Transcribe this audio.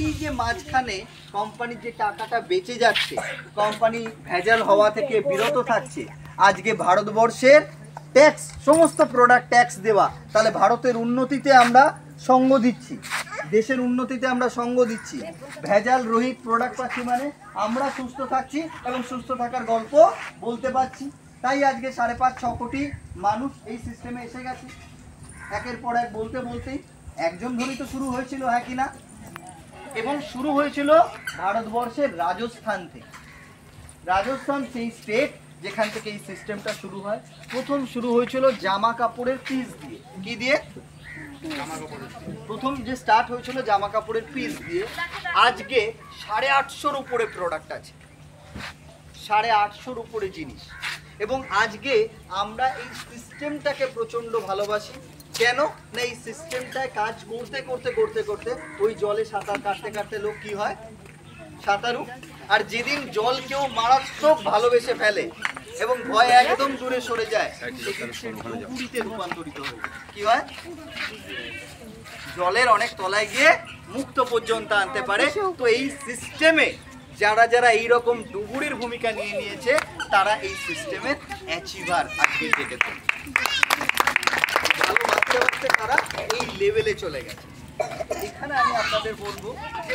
এই যে মাঝখানে কোম্পানির যে টাকাটা বেঁচে যাচ্ছে, কোম্পানি ভেজাল হওয়া থেকে বিরত থাকছে, আজকে ভারতবর্ষের ট্যাক্স, সমস্ত প্রোডাক্ট ট্যাক্স দেওয়া, তাহলে ভারতের উন্নতিতে আমরা সঙ্গ দিচ্ছি, দেশের উন্নতিতে আমরা সঙ্গ দিচ্ছি। ভেজাল রহিত প্রোডাক্ট পাচ্ছি মানে আমরা সুস্থ থাকছি এবং সুস্থ থাকার গল্প বলতে পারছি। তাই আজকে 5.5-6 কোটি মানুষ এই সিস্টেমে এসে গেছে। একের পর এক বলতে বলতেই একজন ধরেই তো শুরু হয়েছিল, হ্যাঁ কি না? এবং শুরু হয়েছিল ভারতবর্ষের রাজস্থান থেকে। রাজস্থান সেই স্টেট যেখান থেকে এই সিস্টেমটা শুরু হয়। প্রথম শুরু হয়েছিল জামা কাপড়ের পিস দিয়ে। কি দিয়ে? প্রথম যে স্টার্ট হয়েছিল জামা কাপড়ের পিস দিয়ে। আজকে 850-র উপরে প্রোডাক্ট আছে, 850-র উপরে জিনিস। এবং আজকে আমরা এই সিস্টেমটাকে প্রচণ্ড ভালোবাসি। কেন না, এই সিস্টেমটায় কাজ করতে করতে করতে করতে ওই জলে সাঁতার কাটতে কাটতে লোক কি হয়? সাঁতারু। আর যেদিন জল কেউ মারাত্মক ভালোবেসে ফেলে এবং ভয় একদম দূরে সরে যায়, সেদিন সে ডুবুরিতে রূপান্তরিত হয়। কি হয়? জলের অনেক তলায় গিয়ে মুক্ত পর্যন্ত আনতে পারে। তো এই সিস্টেমে যারা যারা এইরকম ডুবুরির ভূমিকা নিয়ে নিয়েছে, তারা এই সিস্টেমের অ্যাচিভার। আজকে ডেটে ভালো বাঁচতে বাঁচতে তারা এই লেভেলে চলে গেছে। এখানে আমি আপনাদের বলবো যে